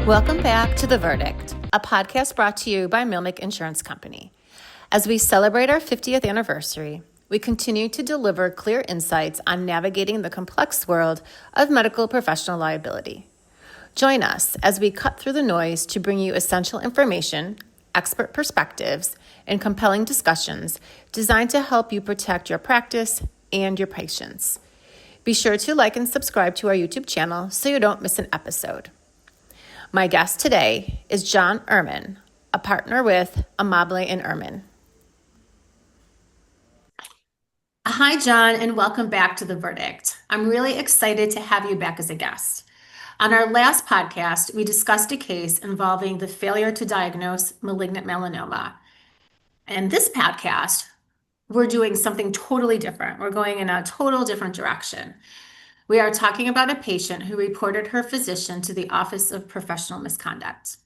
Welcome back to The Verdict, a podcast brought to you by MLMIC Insurance Company. As we celebrate our 50th anniversary, we continue to deliver clear insights on navigating the complex world of medical professional liability. Join us as we cut through the noise to bring you essential information, expert perspectives, and compelling discussions designed to help you protect your practice and your patients. Be sure to like and subscribe to our YouTube channel so you don't miss an episode. My guest today is Jonathan Erman, a partner with Amabile Erman. Hi, John, and welcome back to The Verdict. I'm really excited to have you back as a guest. On our last podcast, we discussed a case involving the failure to diagnose malignant melanoma. In this podcast, we're doing something totally different. We're going in a total different direction. We are talking about a patient who reported her physician to the Office of Professional Misconduct.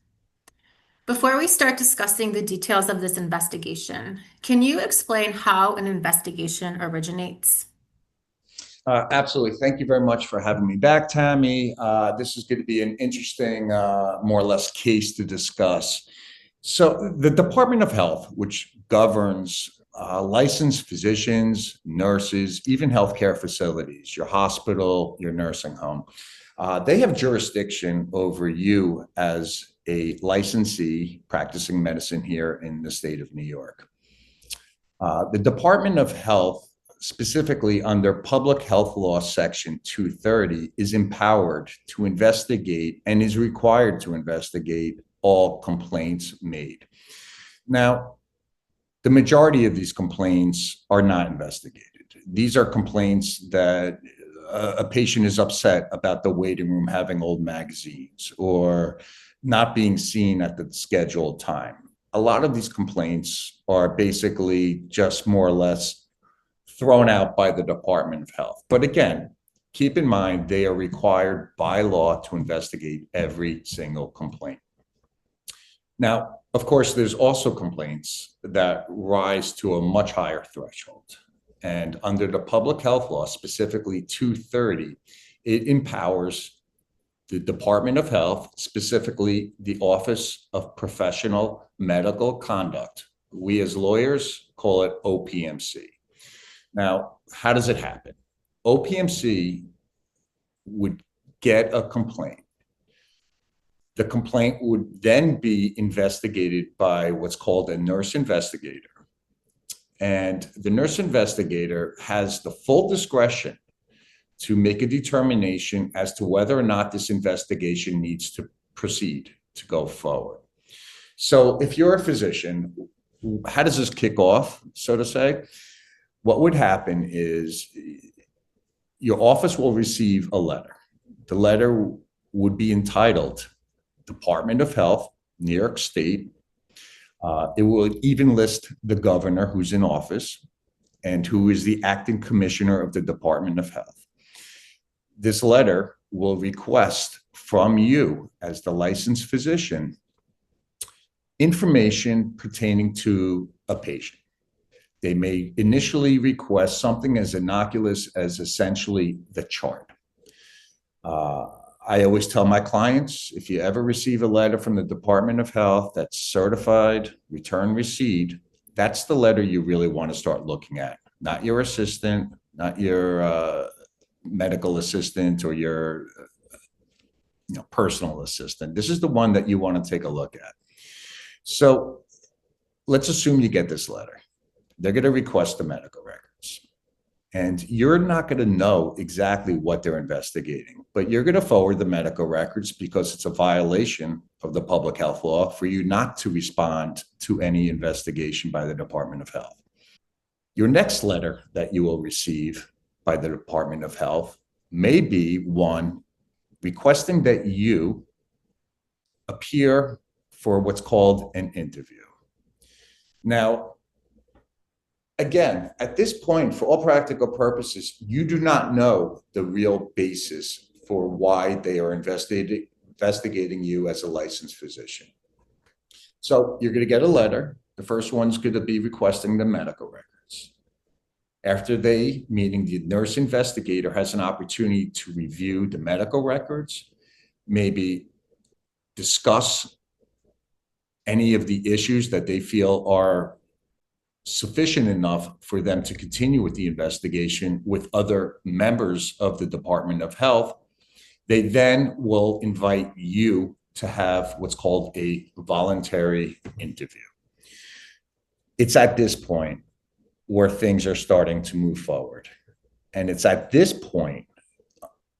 Before we start discussing the details of this investigation, can you explain how an investigation originates? Absolutely. Thank you very much for having me back, Tammie. This is going to be an interesting, more or less, case to discuss. So the Department of Health, which governs licensed physicians, nurses, even healthcare facilities, your hospital, your nursing home, they have jurisdiction over you as a licensee practicing medicine here in the state of New York. The Department of Health, specifically under Public Health Law Section 230, is empowered to investigate and is required to investigate all complaints made. Now, the majority of these complaints are not investigated. These are complaints that a patient is upset about the waiting room having old magazines or not being seen at the scheduled time. A lot of these complaints are basically just more or less thrown out by the Department of Health. But again, keep in mind, they are required by law to investigate every single complaint. Now, of course, there's also complaints that rise to a much higher threshold. And under the public health law, specifically 230, it empowers the Department of Health, specifically the Office of Professional Medical Conduct. We as lawyers call it OPMC. Now, how does it happen? OPMC would get a complaint. The complaint would then be investigated by what's called a nurse investigator. And the nurse investigator has the full discretion to make a determination as to whether or not this investigation needs to proceed, to go forward. So if you're a physician, how does this kick off, so to say? What would happen is your office will receive a letter. The letter would be entitled Department of Health, New York State. It will even list the governor who's in office and who is the acting commissioner of the Department of Health. This letter will request from you as the licensed physician information pertaining to a patient. They may initially request something as innocuous as essentially the chart. I always tell my clients, if you ever receive a letter from the Department of Health that's certified, return receipt, that's the letter you really want to start looking at, not your assistant, not your medical assistant or your personal assistant. This is the one that you want to take a look at. So let's assume you get this letter. They're going to request the medical records. And you're not going to know exactly what they're investigating, but you're going to forward the medical records because it's a violation of the public health law for you not to respond to any investigation by the Department of Health. Your next letter that you will receive by the Department of Health may be one requesting that you appear for what's called an interview. Now, again, at this point, for all practical purposes, you do not know the real basis for why they are investigating you as a licensed physician. So you're going to get a letter. The first one's going to be requesting the medical records. After the meeting, the nurse investigator has an opportunity to review the medical records, maybe discuss any of the issues that they feel are sufficient enough for them to continue with the investigation with other members of the Department of Health, they then will invite you to have what's called a voluntary interview. It's at this point where things are starting to move forward. And it's at this point,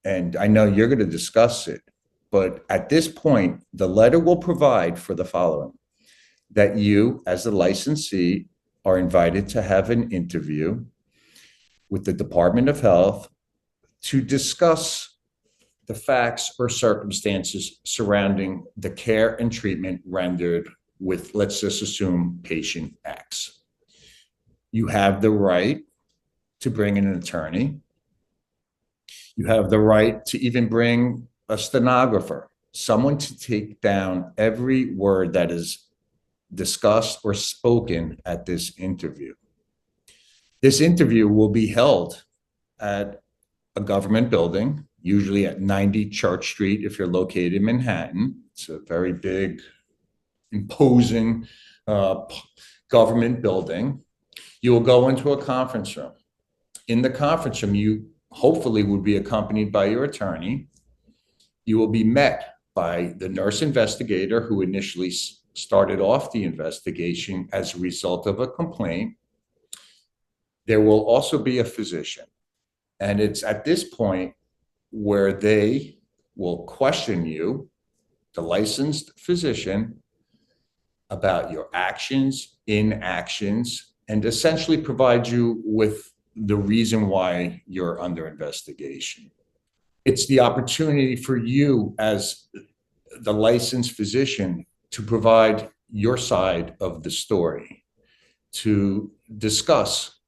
and I know you're going to discuss it, but at this point, the letter will provide for the following: that you, as the licensee, are invited to have an interview with the Department of Health to discuss the facts or circumstances surrounding the care and treatment rendered with, let's just assume, patient X. You have the right to bring in an attorney. You have the right to even bring a stenographer, someone to take down every word that is discussed or spoken at this interview. This interview will be held at a government building, usually at 90 Church Street if you're located in Manhattan. It's a very big, imposing government building. You will go into a conference room. In the conference room, you hopefully would be accompanied by your attorney. You will be met by the nurse investigator who initially started off the investigation as a result of a complaint. There will also be a physician. And it's at this point where they will question you, the licensed physician, about your actions, inactions, and essentially provide you with the reason why you're under investigation. It's the opportunity for you as the licensed physician to provide your side of the story, to discuss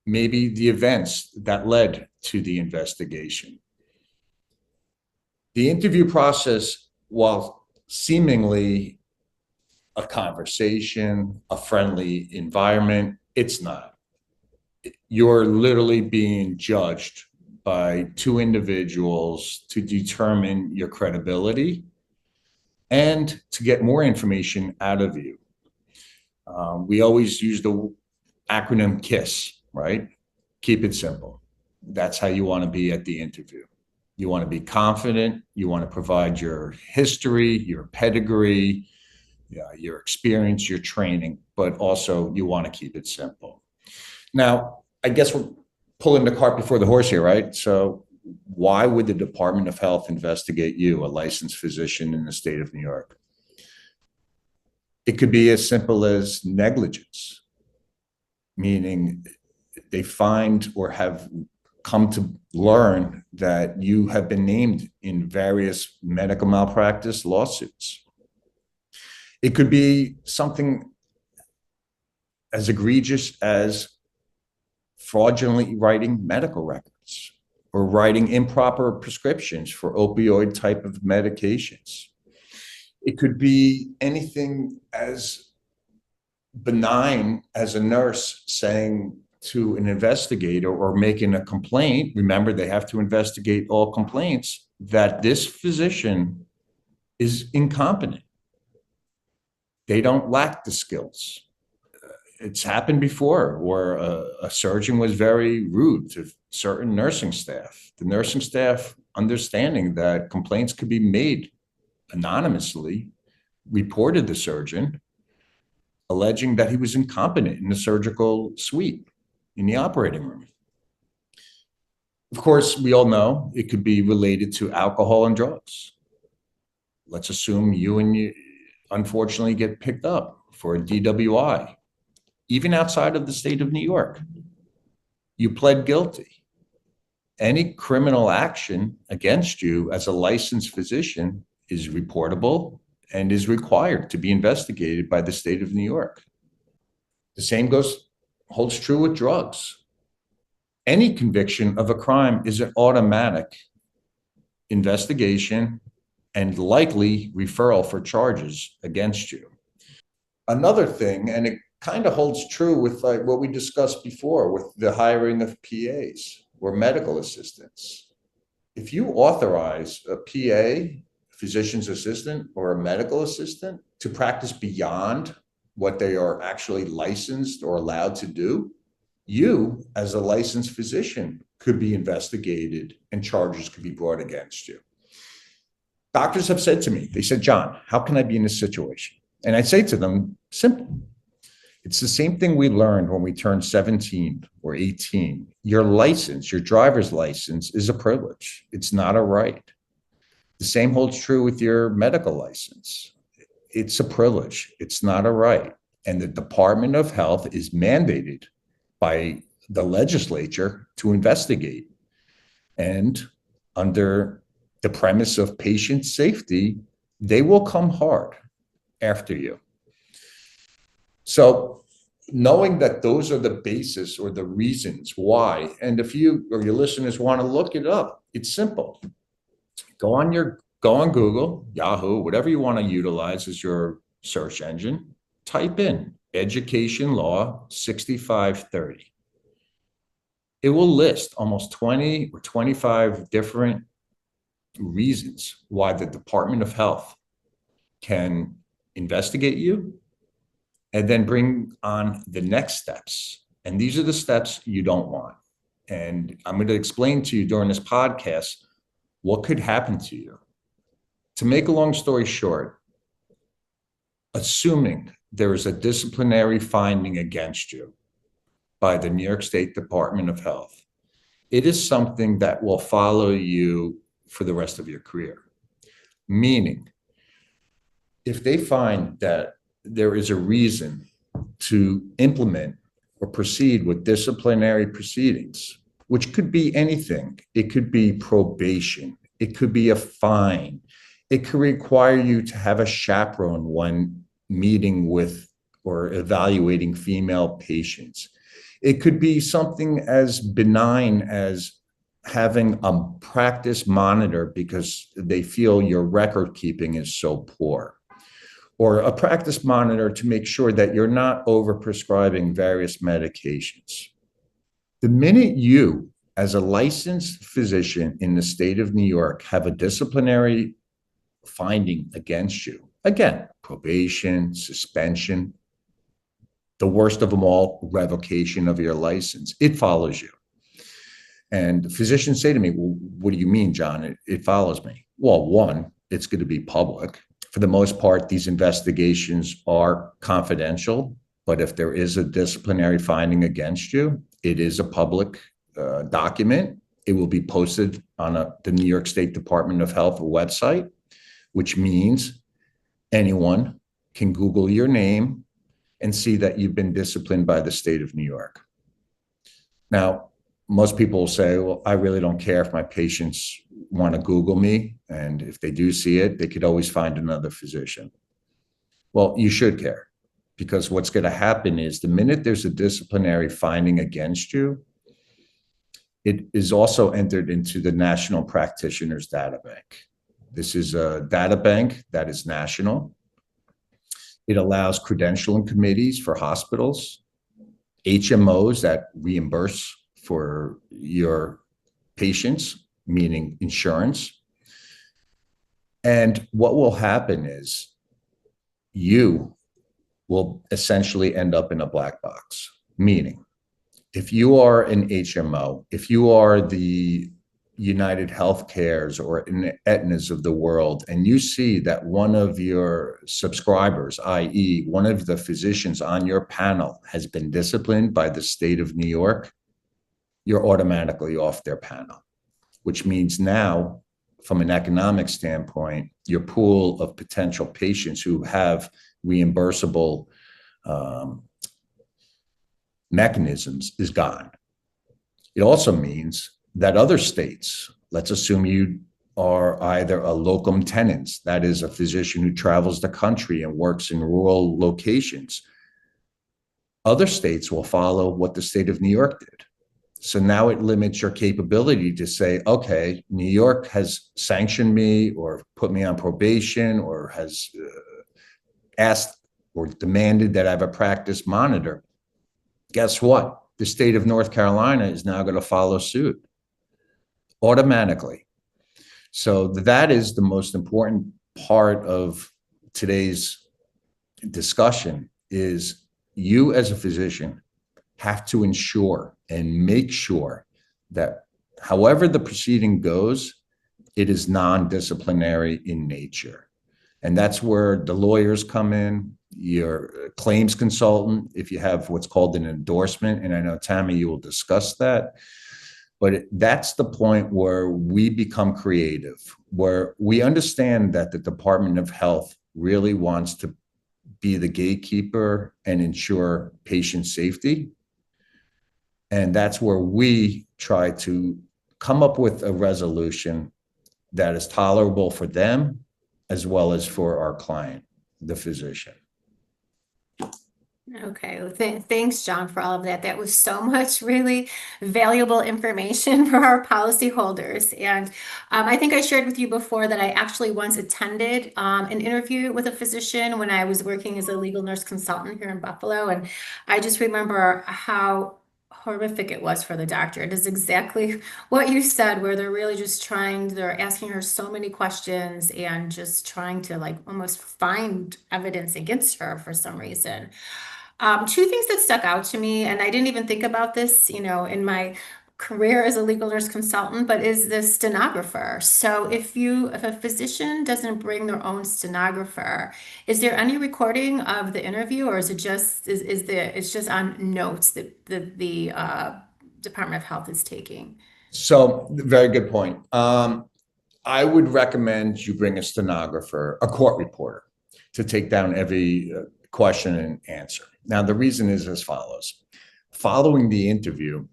maybe the events that led to the investigation. The interview process, while seemingly a conversation, a friendly environment, it's not. You're literally being judged by two individuals to determine your credibility and to get more information out of you. We always use the acronym KISS, right? Keep it simple. That's how you want to be at the interview. You want to be confident. You want to provide your history, your pedigree, your experience, your training, but also you want to keep it simple. Now, I guess we're pulling the cart before the horse here, right? So why would the Department of Health investigate you, a licensed physician in the state of New York? It could be as simple as negligence, meaning they find or have come to learn that you have been named in various medical malpractice lawsuits. It could be something as egregious as fraudulently writing medical records or writing improper prescriptions for opioid type of medications. It could be anything as benign as a nurse saying to an investigator or making a complaint. Remember, they have to investigate all complaints, that this physician is incompetent. They don't lack the skills. It's happened before where a surgeon was very rude to certain nursing staff. The nursing staff, understanding that complaints could be made anonymously, reported the surgeon, alleging that he was incompetent in the surgical suite, in the operating room. Of course, we all know it could be related to alcohol and drugs. Let's assume you unfortunately get picked up for a DWI, even outside of the state of New York. You pled guilty. Any criminal action against you as a licensed physician is reportable and is required to be investigated by the state of New York. The same holds true with drugs. Any conviction of a crime is an automatic investigation and likely referral for charges against you. Another thing, and it kind of holds true with like what we discussed before with the hiring of PAs or medical assistants. If you authorize a PA, physician's assistant or a medical assistant to practice beyond what they are actually licensed or allowed to do, you, as a licensed physician, could be investigated and charges could be brought against you. Doctors have said to me, they said, John, how can I be in this situation? And I say to them, simple. It's the same thing we learned when we turned 17 or 18. Your license, your driver's license, is a privilege. It's not a right. The same holds true with your medical license. It's a privilege. It's not a right. And the Department of Health is mandated by the legislature to investigate. And under the premise of patient safety, they will come hard after you. So knowing that those are the basis or the reasons why, and if you or your listeners want to look it up, it's simple. Go on Google, Yahoo, whatever you want to utilize as your search engine, type in education law 6530. It will list almost 20 or 25 different reasons why the Department of Health can investigate you and then bring on the next steps. And these are the steps you don't want. And I'm going to explain to you during this podcast what could happen to you. To make a long story short, assuming there is a disciplinary finding against you by the New York State Department of Health, it is something that will follow you for the rest of your career. Meaning, if they find that there is a reason to implement or proceed with disciplinary proceedings, which could be anything. It could be probation. It could be a fine. It could require you to have a chaperone when meeting with or evaluating female patients. It could be something as benign as having a practice monitor because they feel your record keeping is so poor, or a practice monitor to make sure that you're not overprescribing various medications. The minute you, as a licensed physician in the state of New York, have a disciplinary finding against you, again, probation, suspension, the worst of them all, revocation of your license, it follows you. And physicians say to me, well, what do you mean, John? It follows me. Well, one, it's going to be public. For the most part, these investigations are confidential, but if there is a disciplinary finding against you, it is a public document. It will be posted on the New York State Department of Health website, which means anyone can Google your name and see that you've been disciplined by the state of New York. Now, most people will say, well, I really don't care if my patients want to Google me. And if they do see it, they could always find another physician. Well, you should care, because what's going to happen is the minute there's a disciplinary finding against you, it is also entered into the National Practitioners Data Bank. This is a data bank that is national. It allows credentialing committees for hospitals, HMOs that reimburse for your patients, meaning insurance. And what will happen is you will essentially end up in a black box, meaning if you are an HMO, if you are the United Healthcares or Aetnas of the world, and you see that one of your subscribers, i.e. one of the physicians on your panel, has been disciplined by the state of New York, you're automatically off their panel, which means now, from an economic standpoint, your pool of potential patients who have reimbursable mechanisms is gone. It also means that other states, let's assume you are either a locum tenens, that is a physician who travels the country and works in rural locations, other states will follow what the state of New York did. So now it limits your capability to say, okay, New York has sanctioned me or put me on probation or has asked or demanded that I have a practice monitor. Guess what? The state of North Carolina is now going to follow suit automatically. So that is the most important part of today's discussion is you as a physician have to ensure and make sure that however the proceeding goes, it is non-disciplinary in nature. And that's where the lawyers come in, your claims consultant, if you have what's called an endorsement, and I know, Tammie, you will discuss that. But that's the point where we become creative, where we understand that the Department of Health really wants to be the gatekeeper and ensure patient safety. And that's where we try to come up with a resolution that is tolerable for them as well as for our client, the physician. Okay, well, thanks, John, for all of that. That was so much really valuable information for our policyholders. And I think I shared with you before that I actually once attended an interview with a physician when I was working as a legal nurse consultant here in Buffalo. And I just remember how horrific it was for the doctor. It is exactly what you said, where they're really just they're asking her so many questions and just trying to like almost find evidence against her for some reason. Two things that stuck out to me, and I didn't even think about this, in my career as a legal nurse consultant, but is the stenographer. So if a physician doesn't bring their own stenographer, is there any recording of the interview, or is it just it's just on notes that the Department of Health is taking? So, very good point. I would recommend you bring a stenographer, a court reporter, to take down every question and answer. Now, the reason is as follows. Following the interview,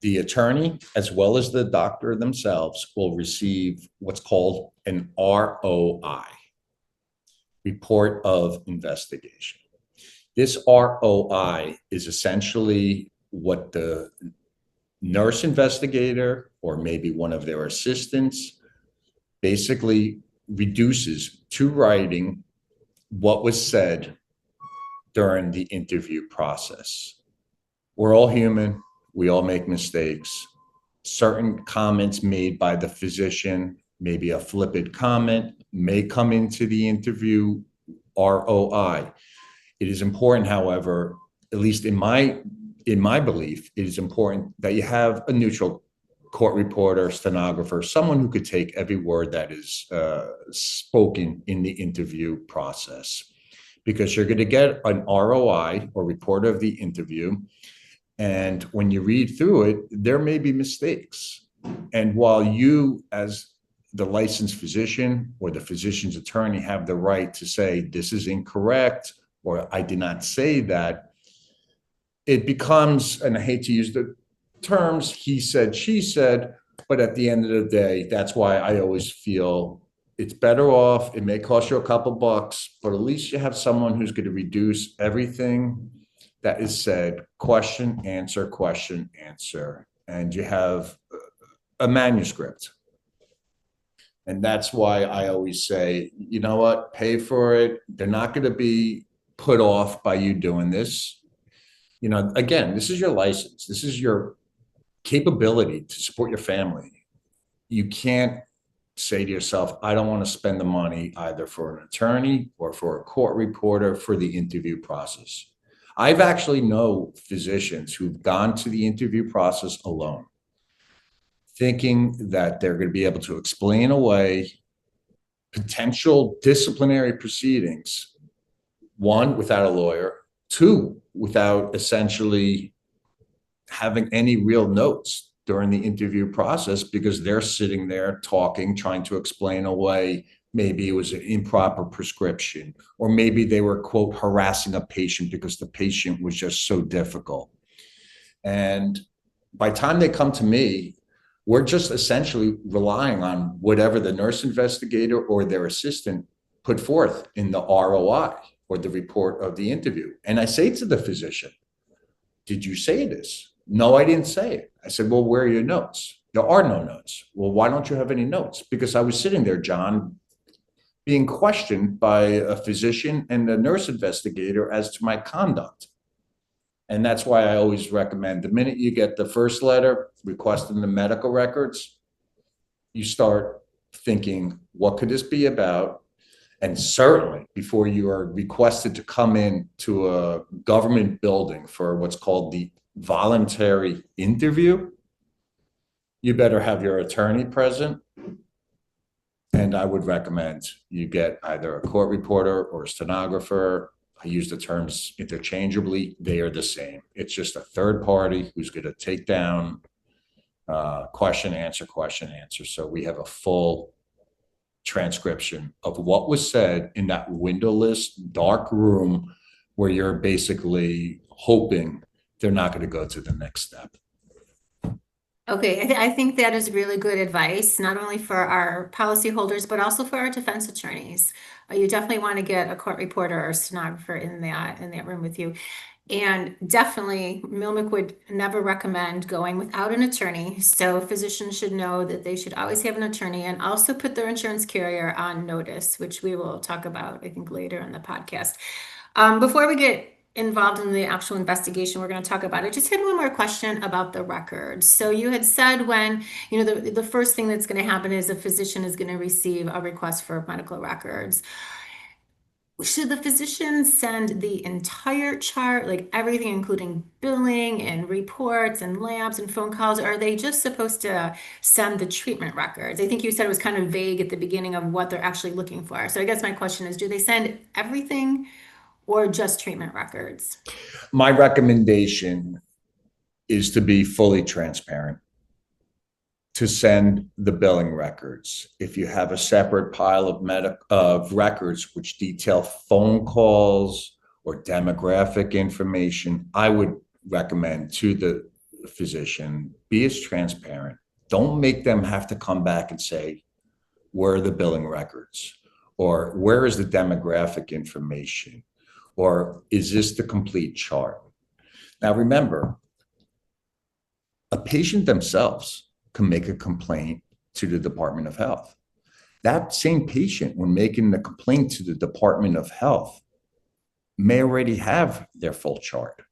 the attorney, as well as the doctor themselves, will receive what's called an ROI, report of investigation. This ROI is essentially what the nurse investigator or maybe one of their assistants basically reduces to writing what was said during the interview process. We're all human. We all make mistakes. Certain comments made by the physician, maybe a flippant comment, may come into the interview ROI. It is important, however, at least in my belief, it is important that you have a neutral court reporter, stenographer, someone who could take every word that is spoken in the interview process, because you're going to get an ROI or report of the interview. And when you read through it, there may be mistakes. And while you, as the licensed physician or the physician's attorney, have the right to say, this is incorrect, or I did not say that, it becomes, and I hate to use the terms, he said, she said, but at the end of the day, that's why I always feel it's better off. It may cost you a couple bucks, but at least you have someone who's going to reduce everything that is said, question, answer, and you have a manuscript. And that's why I always say, you know what, pay for it. They're not going to be put off by you doing this. Again, this is your license. This is your capability to support your family. You can't say to yourself, I don't want to spend the money either for an attorney or for a court reporter for the interview process. I've actually know physicians who've gone to the interview process alone, thinking that they're going to be able to explain away potential disciplinary proceedings, one, without a lawyer, two, without essentially having any real notes during the interview process, because they're sitting there talking, trying to explain away, maybe it was an improper prescription, or maybe they were, quote, harassing a patient because the patient was just so difficult. And by the time they come to me, we're just essentially relying on whatever the nurse investigator or their assistant put forth in the ROI or the report of the interview. And I say to the physician, did you say this? No, I didn't say it. I said, well, where are your notes? There are no notes. Well, why don't you have any notes? Because I was sitting there, John, being questioned by a physician and a nurse investigator as to my conduct. And that's why I always recommend the minute you get the first letter requesting the medical records, you start thinking, what could this be about? And certainly before you are requested to come in to a government building for what's called the voluntary interview, you better have your attorney present. And I would recommend you get either a court reporter or a stenographer. I use the terms interchangeably. They are the same. It's just a third party who's going to take down question, answer. So we have a full transcription of what was said in that windowless, dark room where you're basically hoping they're not going to go to the next step. Okay, I think that is really good advice, not only for our policyholders, but also for our defense attorneys. You definitely want to get a court reporter or stenographer in that room with you. And definitely, MLMIC would never recommend going without an attorney. So physicians should know that they should always have an attorney and also put their insurance carrier on notice, which we will talk about, I think, later in the podcast. Before we get involved in the actual investigation we're going to talk about, I just had one more question about the records. So you had said when, the first thing that's going to happen is a physician is going to receive a request for medical records. Should the physician send the entire chart, like everything, including billing and reports and labs and phone calls? Or are they just supposed to send the treatment records? I think you said it was kind of vague at the beginning of what they're actually looking for. So I guess my question is, do they send everything or just treatment records? My recommendation is to be fully transparent, to send the billing records. If you have a separate pile of records which detail phone calls or demographic information, I would recommend to the physician, be as transparent. Don't make them have to come back and say, where are the billing records? Or where is the demographic information? Or is this the complete chart? Now, remember, a patient themselves can make a complaint to the Department of Health. That same patient, when making the complaint to the Department of Health, may already have their full chart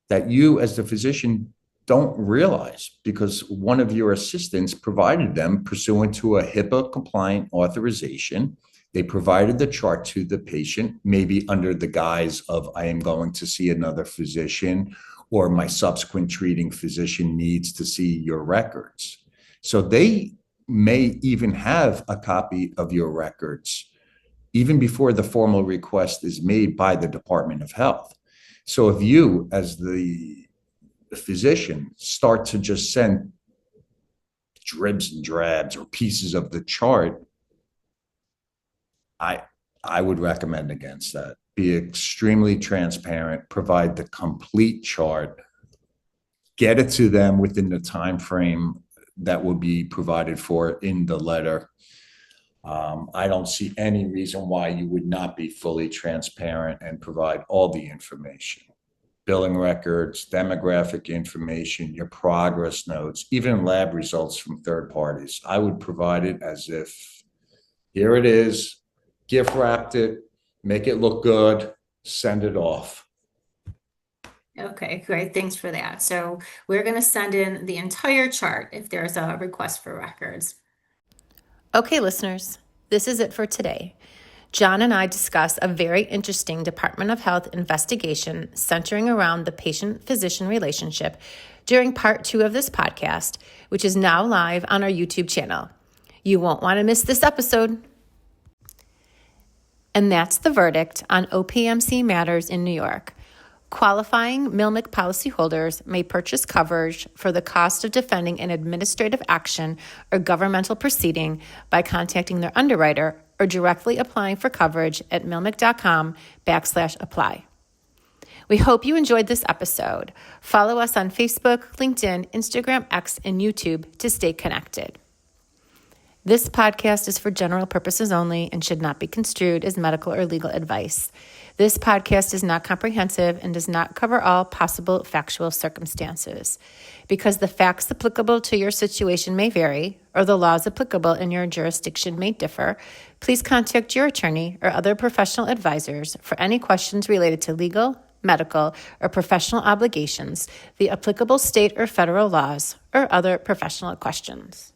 that you as the physician don't realize because one of your assistants provided them pursuant to a HIPAA compliant authorization. They provided the chart to the patient, maybe under the guise of, I am going to see another physician, or my subsequent treating physician needs to see your records. So they may even have a copy of your records even before the formal request is made by the Department of Health. So if you, as the physician, start to just send dribs and drabs or pieces of the chart, I would recommend against that. Be extremely transparent, provide the complete chart, get it to them within the time frame that will be provided for in the letter. I don't see any reason why you would not be fully transparent and provide all the information. Billing records, demographic information, your progress notes, even lab results from third parties. I would provide it as if, here it is, gift wrapped it, make it look good, send it off. Okay, great. Thanks for that. So we're going to send in the entire chart if there's a request for records. Okay, listeners, this is it for today. John and I discuss a very interesting Department of Health investigation centering around the patient-physician relationship during part 2 of this podcast, which is now live on our YouTube channel. You won't want to miss this episode. And that's the verdict on OPMC matters in New York. Qualifying MLMIC policyholders may purchase coverage for the cost of defending an administrative action or governmental proceeding by contacting their underwriter or directly applying for coverage at milmic.com/apply. We hope you enjoyed this episode. Follow us on Facebook, LinkedIn, Instagram, X, and YouTube to stay connected. This podcast is for general purposes only and should not be construed as medical or legal advice. This podcast is not comprehensive and does not cover all possible factual circumstances. Because the facts applicable to your situation may vary, or the laws applicable in your jurisdiction may differ, please contact your attorney or other professional advisors for any questions related to legal, medical, or professional obligations, the applicable state or federal laws, or other professional questions.